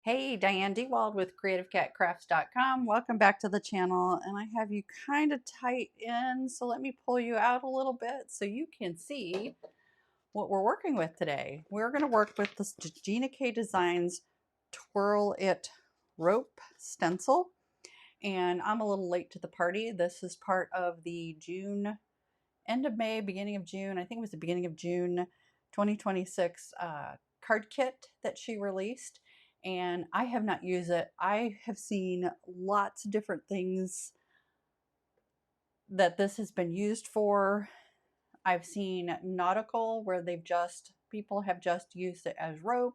Hey, Diane DeWald with CreativeCatCrafts.com. Welcome back to the channel, and I have you kind of tight in, so let me pull you out a little bit so you can see what we're working with today. We're going to work with this Gina K Designs Twirl It Rope Stencil, and I'm a little late to the party. This is part of the June, end of May, beginning of June, I think it was the beginning of June 2026 card kit that she released, and I have not used it. I have seen lots of different things that this has been used for. I've seen nautical where people have just used it as rope.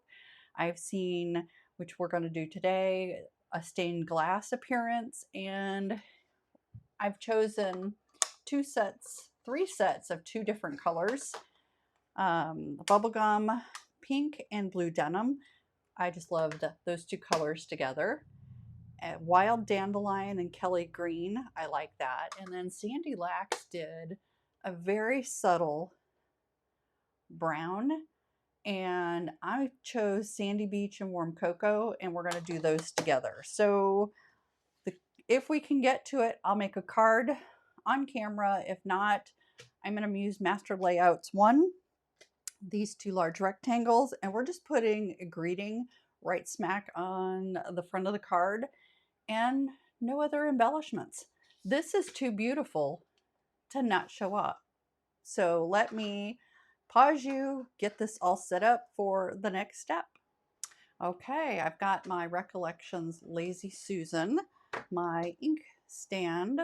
I've seen, which we're going to do today, a stained glass appearance, and I've chosen three sets of two different colors, Bubblegum Pink and Blue Denim. I just loved those two colors together. Wild Dandelion and Kelly Green, I like that. And then Sandy Lax did a very subtle brown, and I chose Sandy Beach and Warm Cocoa, and we're going to do those together. So if we can get to it, I'll make a card on camera. If not, I'm going to use Master Layouts 1, these two large rectangles, and we're just putting a greeting right smack on the front of the card and no other embellishments. This is too beautiful to not show up. So let me pause you, get this all set up for the next step. Okay, I've got my Recollections Lazy Susan, my ink stand,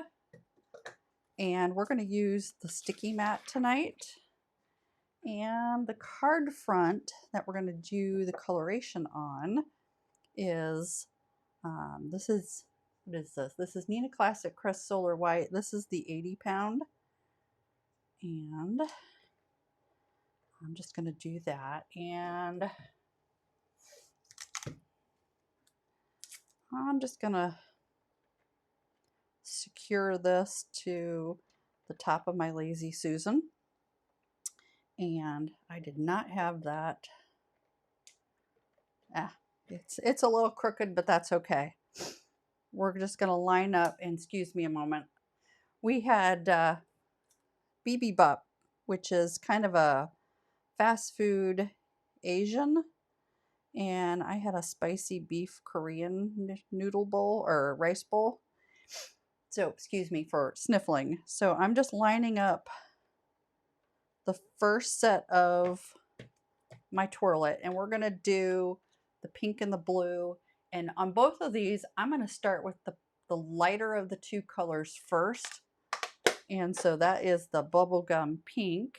and we're going to use the sticky mat tonight. And the card front that we're going to do the coloration on is, what is this? This is Neenah Classic Crest Solar White. This is the 80 pound. And I'm just going to do that. And I'm just going to secure this to the top of my Lazy Susan. And I did not have that. It's a little crooked, but that's okay. We're just going to line up, and excuse me a moment. We had bibimbap, which is kind of a fast food Asian, and I had a spicy beef Korean noodle bowl or rice bowl. So excuse me for sniffling. So I'm just lining up the first set of my Twirl It, and we're going to do the pink and the blue. And on both of these, I'm going to start with the lighter of the two colors first. And so that is the Bubblegum Pink.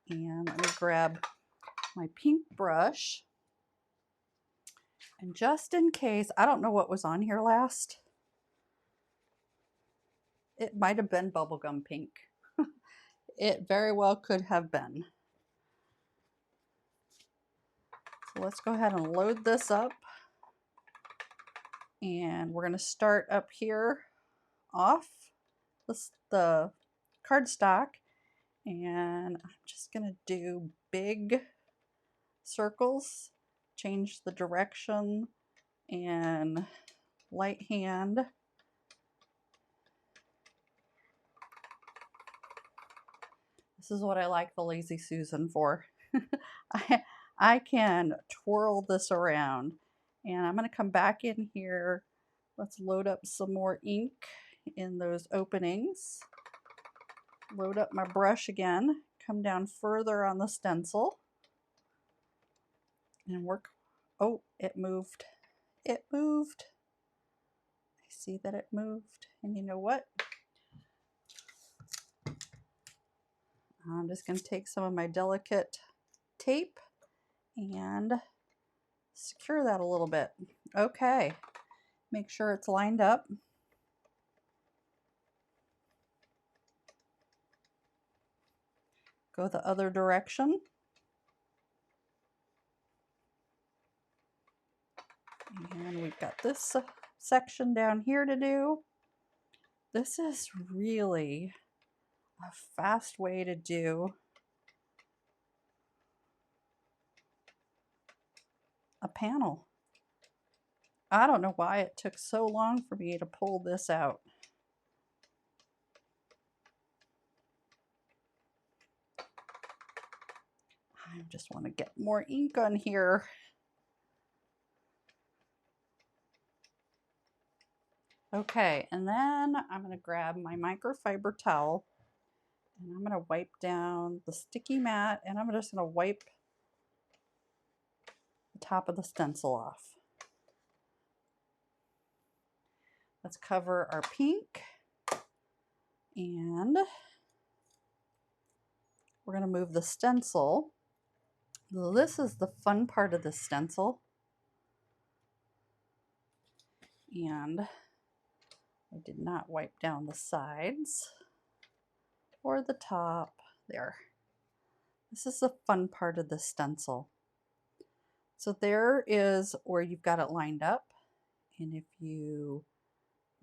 And let me grab my pink brush. And just in case, I don't know what was on here last. It might have been Bubblegum Pink. It very well could have been. So let's go ahead and load this up. And we're going to start up here off the cardstock. And I'm just going to do big circles, change the direction, and light hand. This is what I like the Lazy Susan for. I can twirl this around, and I'm going to come back in here. Let's load up some more ink in those openings. Load up my brush again, come down further on the stencil, and work. Oh, it moved. It moved. I see that it moved. And you know what? I'm just going to take some of my delicate tape and secure that a little bit. Okay, make sure it's lined up. Go the other direction. And we've got this section down here to do. This is really a fast way to do a panel. I don't know why it took so long for me to pull this out. I just want to get more ink on here. Okay, and then I'm going to grab my microfiber towel and I'm going to wipe down the sticky mat, and I'm just going to wipe the top of the stencil off. Let's cover our pink, and we're going to move the stencil. This is the fun part of the stencil. And I did not wipe down the sides or the top. There. This is the fun part of the stencil. So there is where you've got it lined up. And if you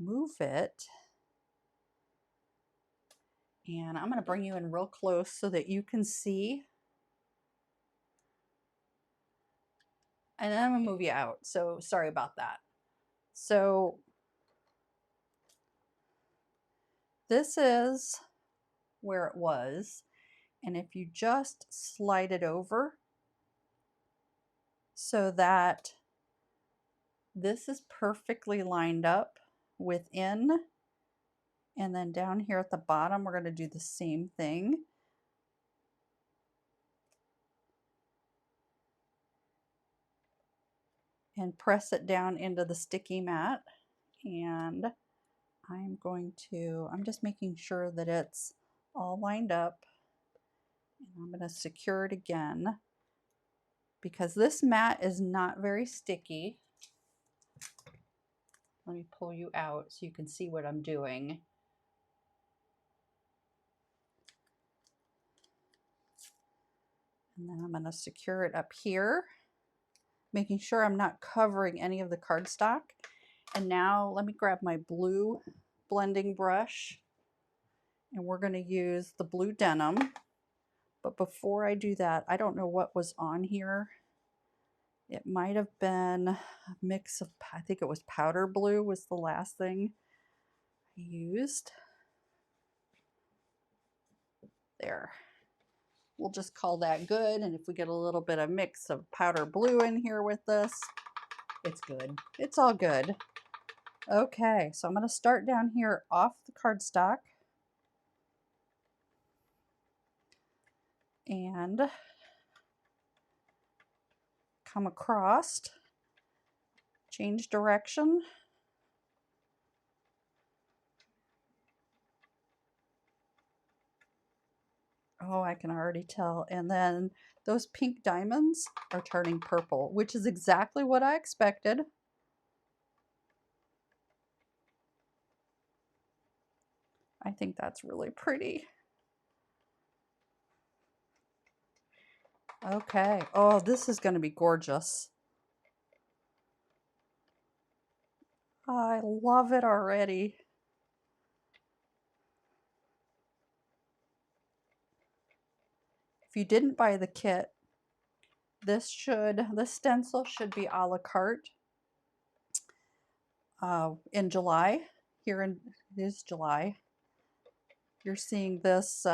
move it, and I'm going to bring you in real close so that you can see. And then I'm going to move you out. So sorry about that. So this is where it was. And if you just slide it over so that this is perfectly lined up within, and then down here at the bottom, we're going to do the same thing. And press it down into the sticky mat. And I'm just making sure that it's all lined up. And I'm going to secure it again because this mat is not very sticky. Let me pull you out so you can see what I'm doing. And then I'm going to secure it up here, making sure I'm not covering any of the cardstock. And now let me grab my blue blending brush, and we're going to use the blue denim. But before I do that, I don't know what was on here. It might have been a mix of, I think it was powder blue was the last thing I used. There. We'll just call that good. And if we get a little bit of mix of powder blue in here with this, it's good. It's all good. Okay, so I'm going to start down here off the cardstock. And come across, change direction. Oh, I can already tell. And then those pink diamonds are turning purple, which is exactly what I expected. I think that's really pretty. Okay. Oh, this is going to be gorgeous. I love it already. If you didn't buy the kit, this stencil should be a la carte in July. Here in it is July. You're seeing this.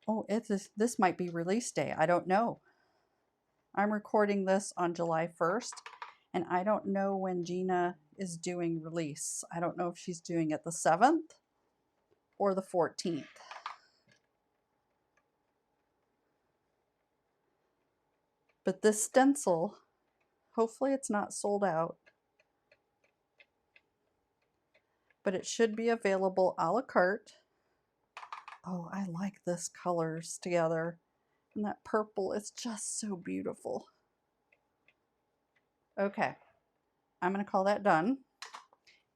Oh, this might be release day. I don't know. I'm recording this on July 1st, and I don't know when Gina is doing release. I don't know if she's doing it the 7th or the 14th. But this stencil, hopefully it's not sold out, but it should be available a la carte. Oh, I like this colors together. And that purple is just so beautiful. Okay, I'm going to call that done.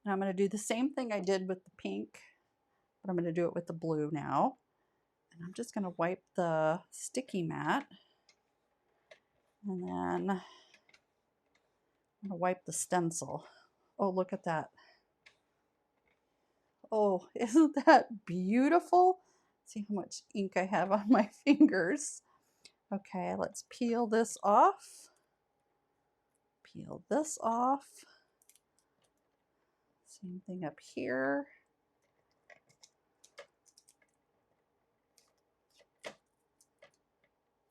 And I'm going to do the same thing I did with the pink, but I'm going to do it with the blue now. And I'm just going to wipe the sticky mat. And then I'm going to wipe the stencil. Oh, look at that. Oh, isn't that beautiful? See how much ink I have on my fingers. Okay, let's peel this off. Peel this off. Same thing up here.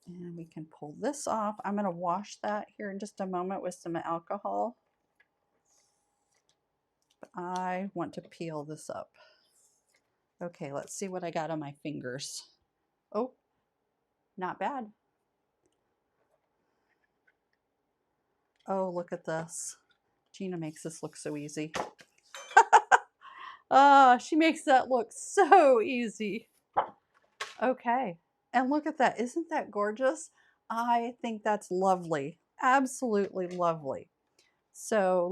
And we can pull this off. I'm going to wash that here in just a moment with some alcohol. But I want to peel this up. Okay, let's see what I got on my fingers. Oh, not bad. Oh, look at this. Gina makes this look so easy. Oh, she makes that look so easy. Okay, and look at that. Isn't that gorgeous? I think that's lovely. Absolutely lovely. So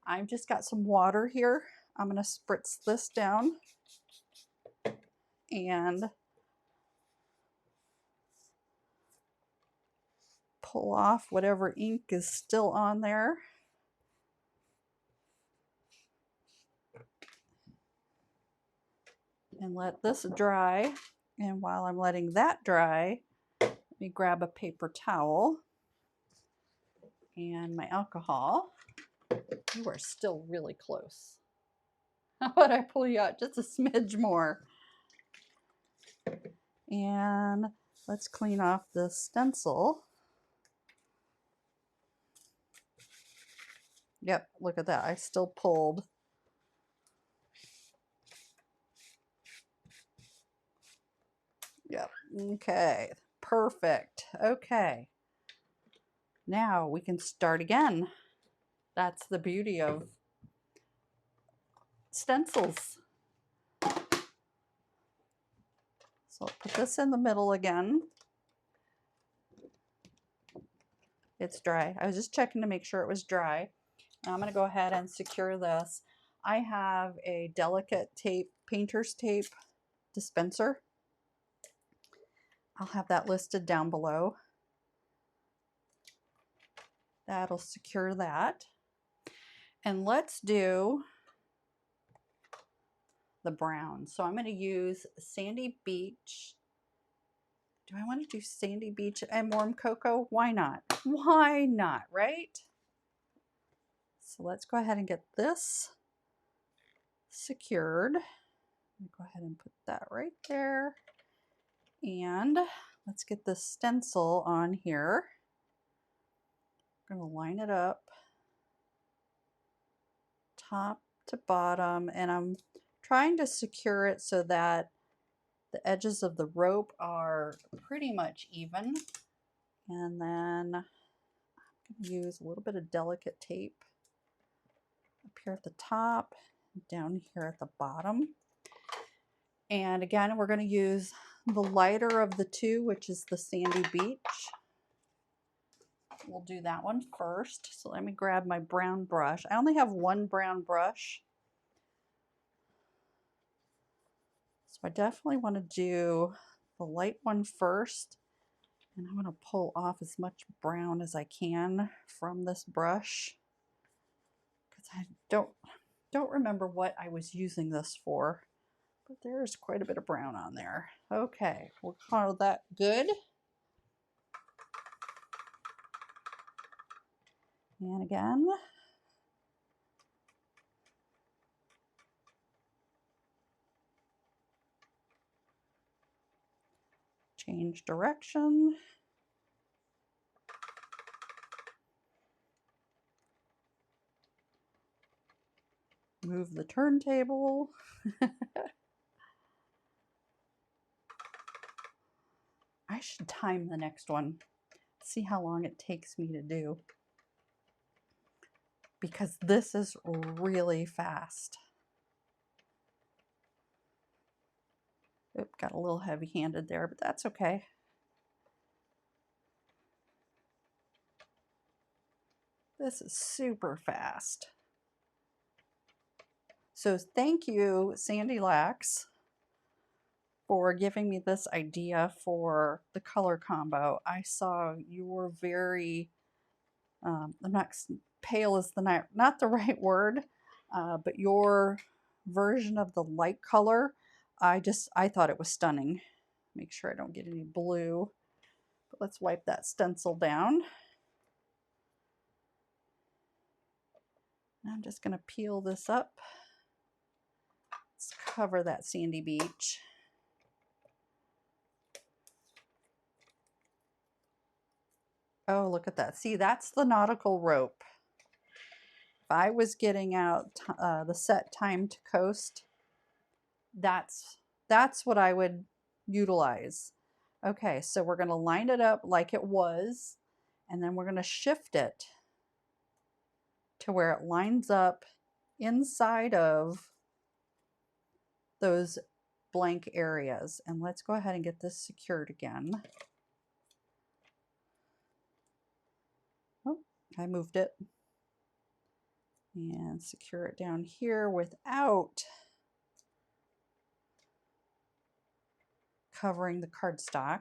I've just got some water here. I'm going to spritz this down and pull off whatever ink is still on there. And let this dry. And while I'm letting that dry, let me grab a paper towel and my alcohol. You are still really close. How about I pull you out just a smidge more? And let's clean off this stencil. Yep, look at that. I still pulled. Yep, okay, perfect. Okay, now we can start again. That's the beauty of stencils. So I'll put this in the middle again. It's dry. I was just checking to make sure it was dry. Now I'm going to go ahead and secure this. I have a delicate tape, painter's tape dispenser. I'll have that listed down below. That'll secure that. And let's do the brown. So I'm going to use Sandy Beach. Do I want to do Sandy Beach and Warm Cocoa? Why not? Why not, right? So let's go ahead and get this secured. Go ahead and put that right there. And let's get the stencil on here. I'm going to line it up top to bottom, and I'm trying to secure it so that the edges of the rope are pretty much even. And then I'm going to use a little bit of delicate tape up here at the top, down here at the bottom. And again, we're going to use the lighter of the two, which is the Sandy Beach. We'll do that one first. So let me grab my brown brush. I only have one brown brush. So I definitely want to do the light one first. And I'm going to pull off as much brown as I can from this brush, because I don't remember what I was using this for, but there's quite a bit of brown on there. Okay, we'll call that good. And again, change direction. Move the turntable. I should time the next one. See how long it takes me to do, because this is really fast. Oop, got a little heavy-handed there, but that's okay. This is super fast. So thank you, Sandy Lax, for giving me this idea for the color combo. I saw you were very, I'm not, pale is not the right word, but your version of the light color, I thought it was stunning. Make sure I don't get any blue. But let's wipe that stencil down. I'm just going to peel this up. Let's cover that sandy beach. Oh, look at that. See, that's the nautical rope. If I was getting out the set time to coast, that's what I would utilize. Okay, so we're going to line it up like it was, and then we're going to shift it to where it lines up inside of those blank areas. And let's go ahead and get this secured again. Oh, I moved it. And secure it down here without covering the cardstock.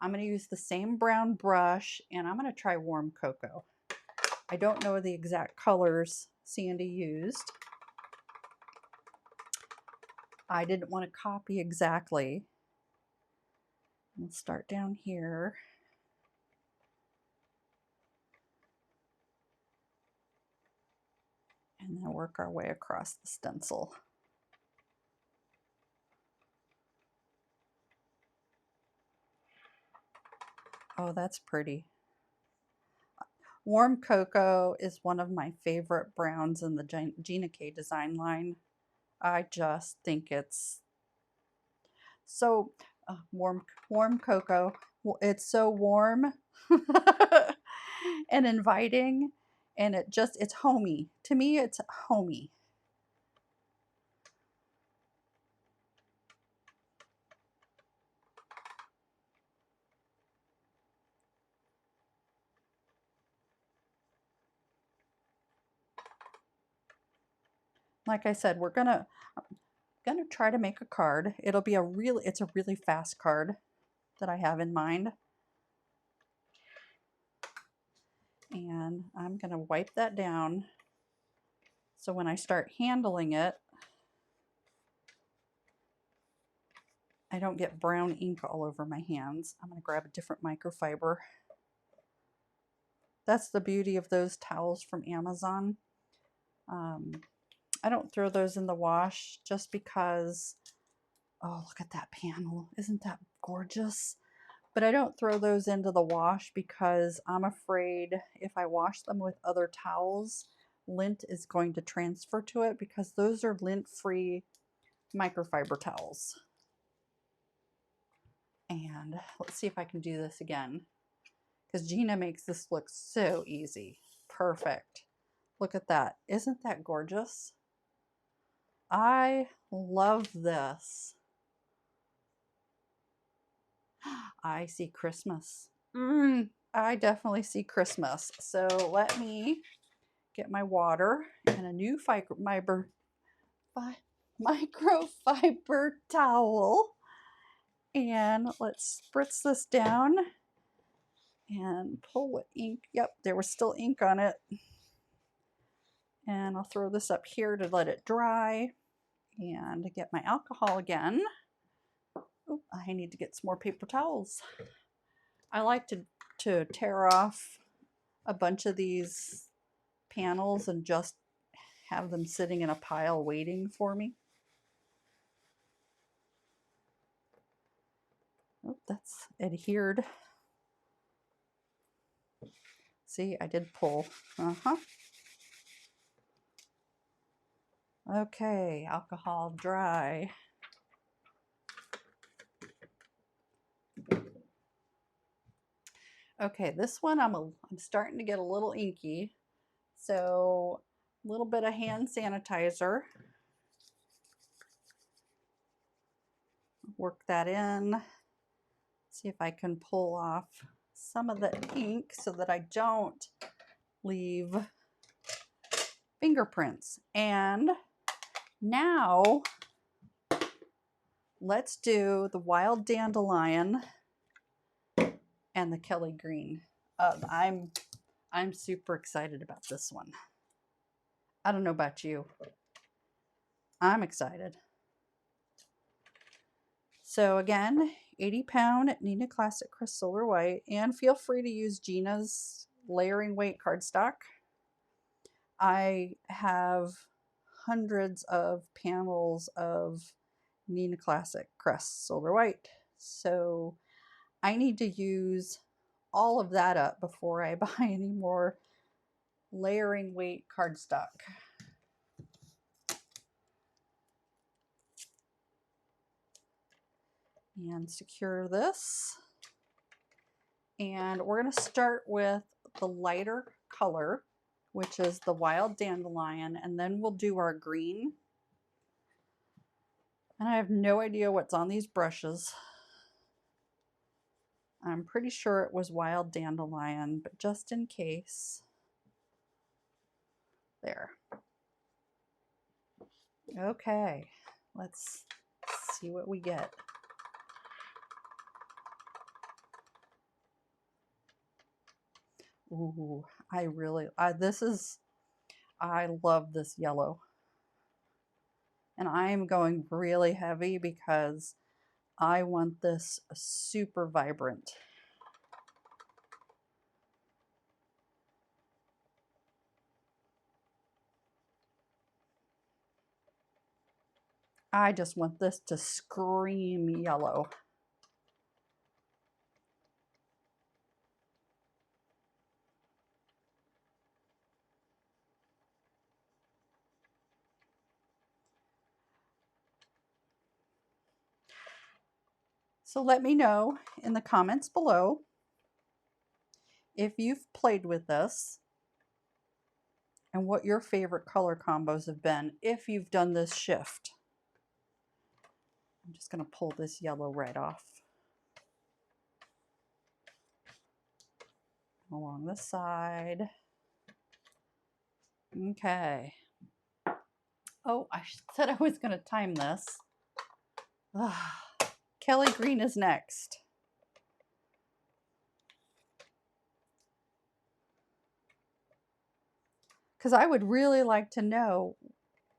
I'm going to use the same brown brush, and I'm going to try warm cocoa. I don't know the exact colors Sandy used. I didn't want to copy exactly. We'll start down here. And then work our way across the stencil. Oh, that's pretty. Warm cocoa is one of my favorite browns in the Gina K Design line. I just think it's so warm cocoa. It's so warm and inviting, and it's homey. To me, it's homey. Like I said, we're gonna try to make a card. It'll be it's a really fast card that I have in mind. And I'm gonna wipe that down so when I start handling it, I don't get brown ink all over my hands. I'm gonna grab a different microfiber. That's the beauty of those towels from Amazon. I don't throw those in the wash just because, oh, look at that panel. Isn't that gorgeous? But I don't throw those into the wash because I'm afraid if I wash them with other towels, lint is going to transfer to it because those are lint-free microfiber towels. And let's see if I can do this again, because Gina makes this look so easy. Perfect. Look at that. Isn't that gorgeous? I love this. I see Christmas. I definitely see Christmas. So let me get my water and a new microfiber towel. And let's spritz this down and pull what ink. Yep, there was still ink on it. And I'll throw this up here to let it dry and get my alcohol again. Oh, I need to get some more paper towels. I like to tear off a bunch of these panels and just have them sitting in a pile waiting for me. Oh, that's adhered. See, I did pull. Okay, alcohol dry. Okay, this one I'm starting to get a little inky, so a little bit of hand sanitizer. Work that in. See if I can pull off some of the ink so that I don't leave fingerprints. And now let's do the wild dandelion and the Kelly green. I'm super excited about this one. I don't know about you. I'm excited. So again, 80-pound Neenah Classic Crest Solar White, and feel free to use Gina's layering weight cardstock. I have hundreds of panels of Neenah Classic Crest Silver White. So I need to use all of that up before I buy any more layering weight cardstock. And secure this. And we're going to start with the lighter color, which is the Wild Dandelion, and then we'll do our green. And I have no idea what's on these brushes. I'm pretty sure it was Wild Dandelion, but just in case. There. Okay, let's see what we get. Ooh, I love this yellow. And I am going really heavy because I want this super vibrant. I just want this to scream yellow. So let me know in the comments below if you've played with this and what your favorite color combos have been if you've done this shift. I'm just going to pull this yellow right off. Along the side. Okay. Oh, I said I was going to time this. Kelly Green is next. Because I would really like to know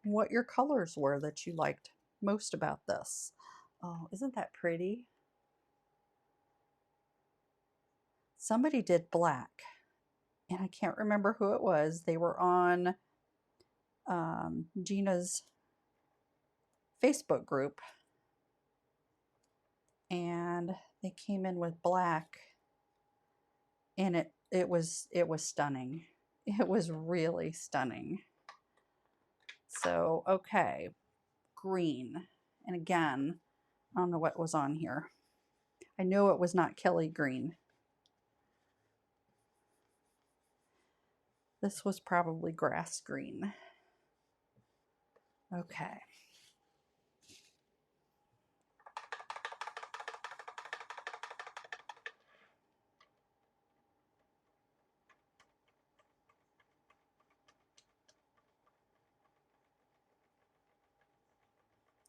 what your colors were that you liked most about this. Oh, isn't that pretty? Somebody did black, and I can't remember who it was. They were on Gina's Facebook group, and they came in with black, and it was stunning. It was really stunning. So okay, green, and again, I don't know what was on here. I know it was not Kelly Green. This was probably grass green. Okay.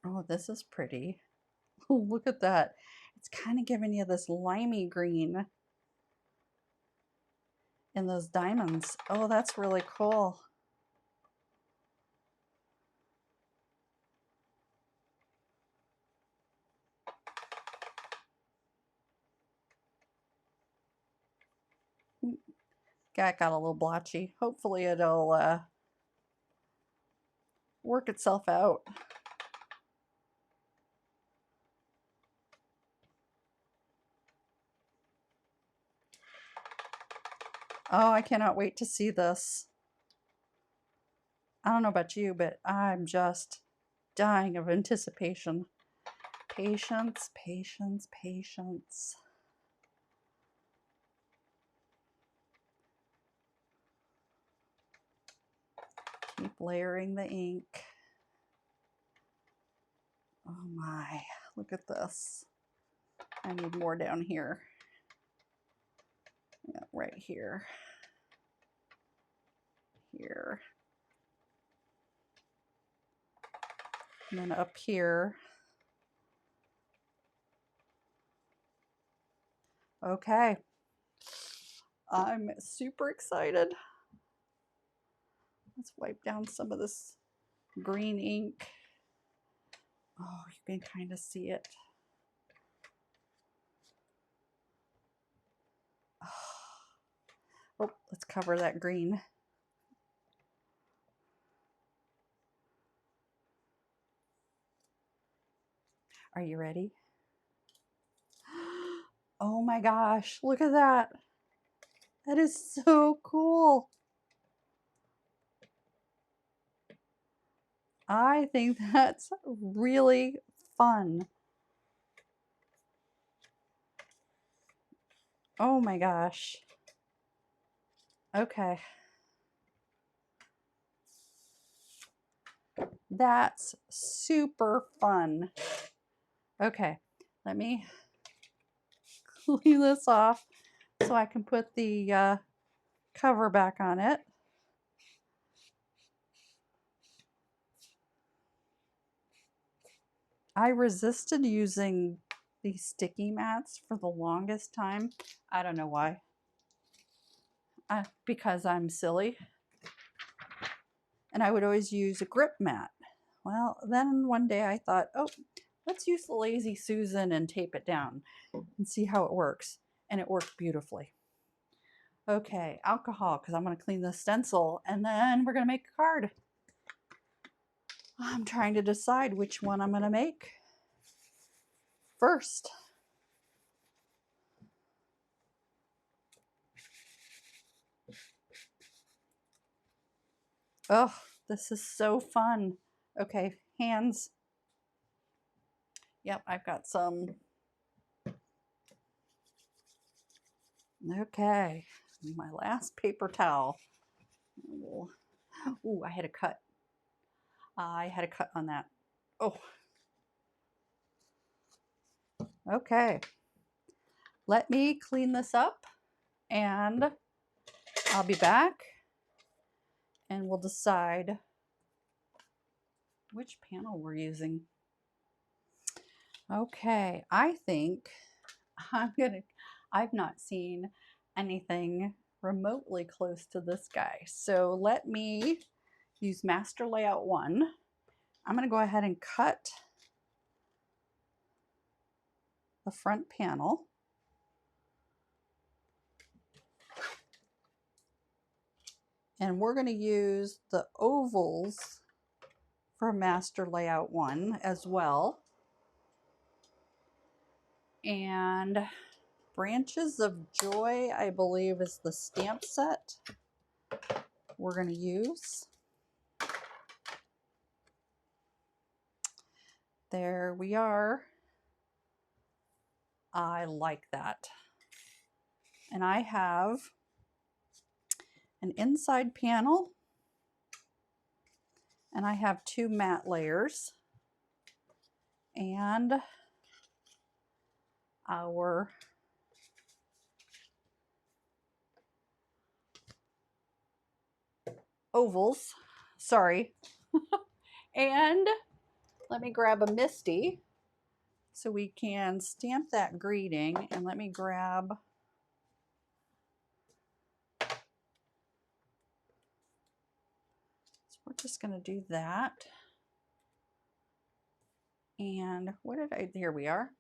Oh, this is pretty. Oh, look at that. It's kind of giving you this limey green and those diamonds. Oh, that's really cool. Got a little blotchy. Hopefully it'll work itself out. Oh, I cannot wait to see this. I don't know about you, but I'm just dying of anticipation. Patience, patience, patience. Keep layering the ink. Oh my, look at this. I need more down here. Yeah, right here. Here. And then up here. Okay. I'm super excited. Let's wipe down some of this green ink. Oh, you can kind of see it. Oh, let's cover that green. Are you ready? Oh my gosh, look at that. That is so cool. I think that's really fun. Oh my gosh. Okay. That's super fun. Okay, let me clean this off so I can put the cover back on it. I resisted using these sticky mats for the longest time. I don't know why. Because I'm silly. And I would always use a grip mat. Well, then one day I thought, oh, let's use the Lazy Susan and tape it down and see how it works. And it worked beautifully. Okay, alcohol, because I'm going to clean the stencil, and then we're going to make a card. I'm trying to decide which one I'm going to make first. Oh, this is so fun. Okay, hands. Yep, I've got some. Okay, my last paper towel. Ooh, I had a cut. I had a cut on that. Oh. Okay. Let me clean this up and I'll be back and we'll decide which panel we're using. Okay, I think I've not seen anything remotely close to this guy. So let me use Master Layout 1. I'm going to go ahead and cut the front panel. And we're going to use the ovals for Master Layout 1 as well. And Branches of Joy, I believe, is the stamp set we're going to use. There we are. I like that. And I have an inside panel and I have 2 matte layers and our ovals, sorry. And let me grab a Misty so we can stamp that greeting, and let me grab we're just going to do that. And what did here we are.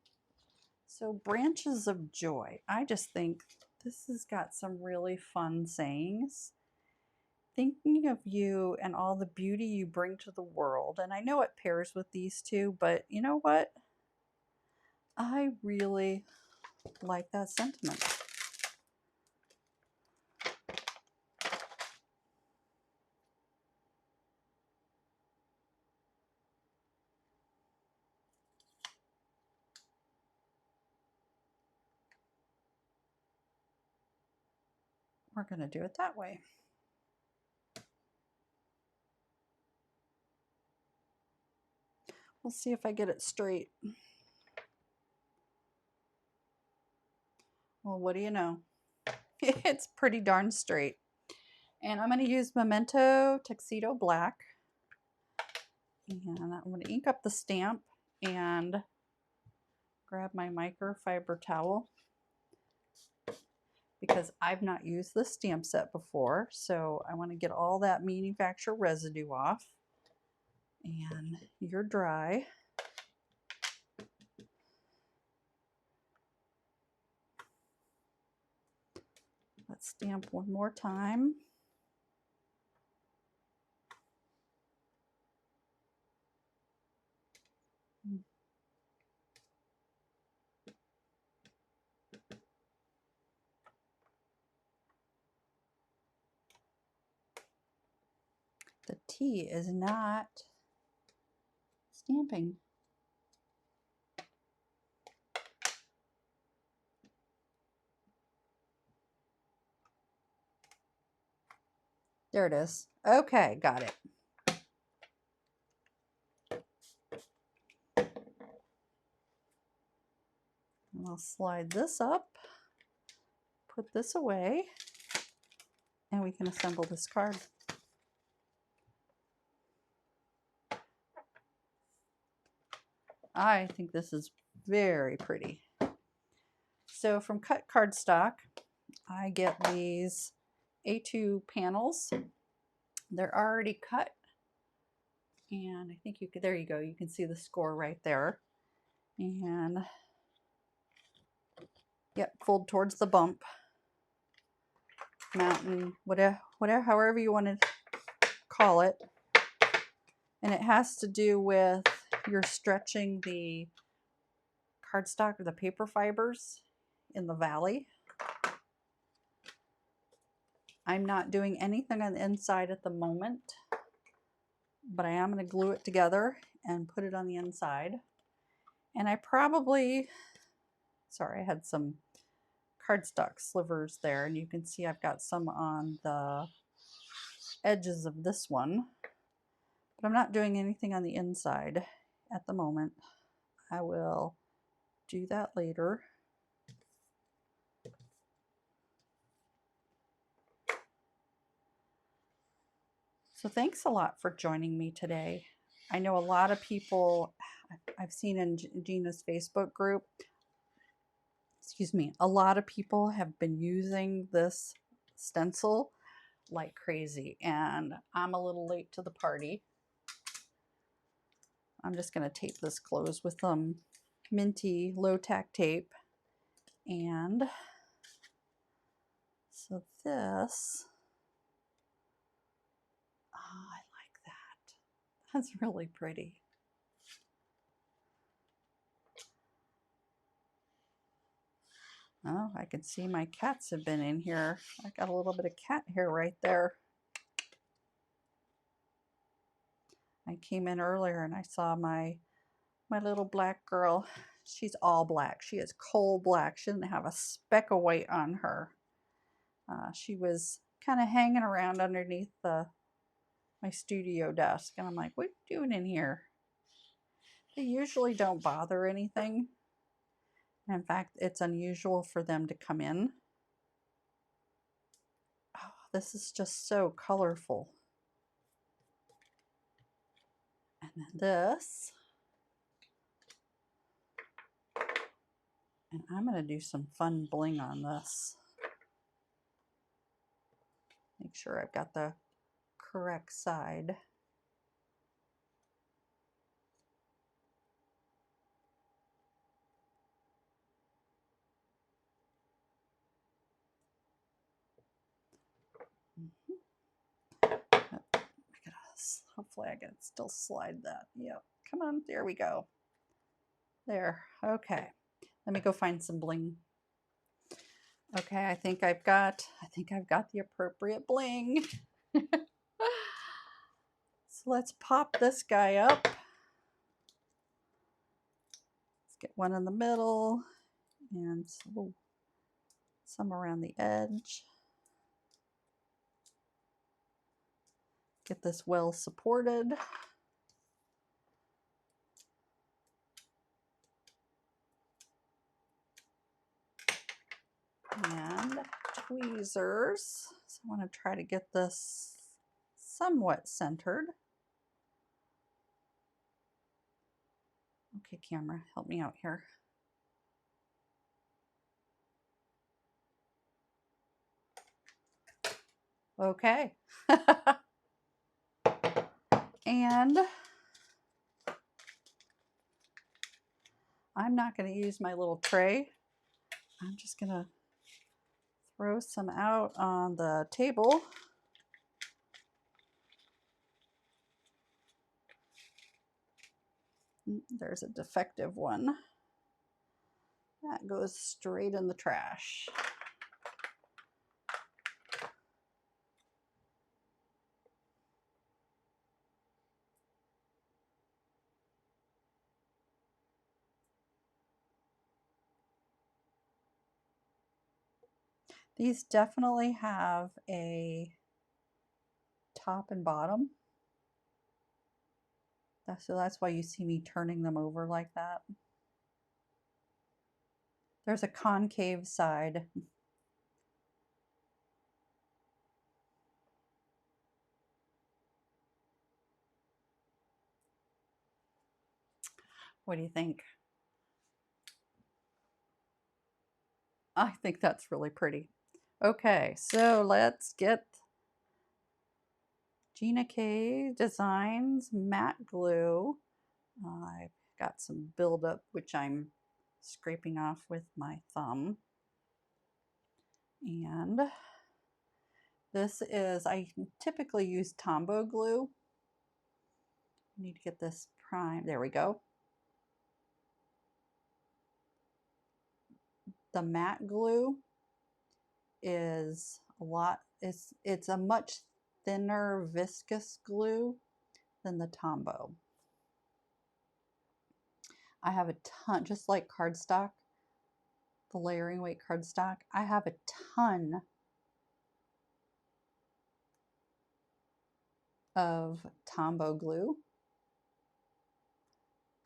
So Branches of Joy. I just think this has got some really fun sayings. Thinking of you and all the beauty you bring to the world. And I know it pairs with these two, but you know what? I really like that sentiment. We're going to do it that way. We'll see if I get it straight. Well, what do you know? It's pretty darn straight. And I'm going to use Memento Tuxedo Black. And I'm going to ink up the stamp and grab my microfiber towel because I've not used this stamp set before. So I want to get all that manufacturer residue off. And you're dry. Let's stamp one more time. The T is not stamping. There it is. Okay, got it. And I'll slide this up, put this away, and we can assemble this card. I think this is very pretty. So from Cut Cardstock, I get these A2 panels. They're already cut. And I think you could, there you go. You can see the score right there. And yep, fold towards the bump. Mountain, whatever, however you want to call it. And it has to do with you're stretching the cardstock or the paper fibers in the valley. I'm not doing anything on the inside at the moment, but I am going to glue it together and put it on the inside. And I probably, sorry, I had some cardstock slivers there, and you can see I've got some on the edges of this one, but I'm not doing anything on the inside at the moment. I will do that later. So thanks a lot for joining me today. I know a lot of people I've seen in Gina's Facebook group, excuse me, a lot of people have been using this stencil like crazy, and I'm a little late to the party. I'm just going to tape this closed with some minty low tack tape. And so this, oh, I like that. That's really pretty. Oh, I can see my cats have been in here. I got a little bit of cat hair right there. I came in earlier and I saw my little black girl. She's all black. She is coal black. She didn't have a speck of white on her. She was kind of hanging around underneath my studio desk, and I'm like, what are you doing in here? They usually don't bother anything. In fact, it's unusual for them to come in. Oh, this is just so colorful. And then this. And I'm going to do some fun bling on this. Make sure I've got the correct side. Hopefully I can still slide that. Yep. Come on. There we go. There. Okay. Let me go find some bling. Okay, I think I've got the appropriate bling. So let's pop this guy up. Let's get one in the middle and some around the edge. Get this well supported. And tweezers. So I want to try to get this somewhat centered. Okay, camera, help me out here. Okay. And I'm not going to use my little tray. I'm just going to throw some out on the table. There's a defective one. That goes straight in the trash. These definitely have a top and bottom. So that's why you see me turning them over like that. There's a concave side. What do you think? I think that's really pretty. Okay, so let's get Gina K Designs matte glue. I've got some buildup, which I'm scraping off with my thumb. And this is, I typically use Tombow glue. I need to get this primed. There we go. The matte glue is a lot, it's a much thinner viscous glue than the Tombow. I have a ton, just like cardstock, the layering weight cardstock, I have a ton of Tombow glue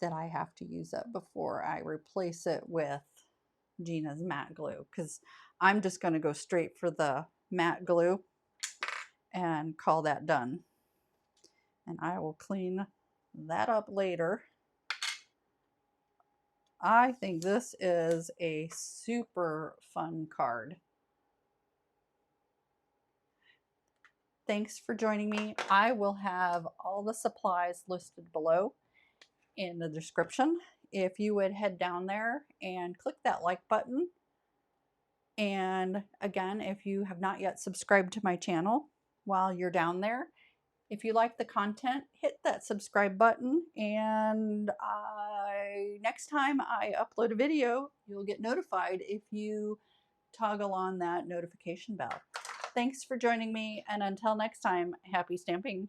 that I have to use up before I replace it with Gina's matte glue, because I'm just going to go straight for the matte glue and call that done. And I will clean that up later. I think this is a super fun card. Thanks for joining me. I will have all the supplies listed below in the description. If you would head down there and click that like button. And again, if you have not yet subscribed to my channel while you're down there, if you like the content, hit that subscribe button, and next time I upload a video, you'll get notified if you toggle on that notification bell. Thanks for joining me, and until next time, happy stamping.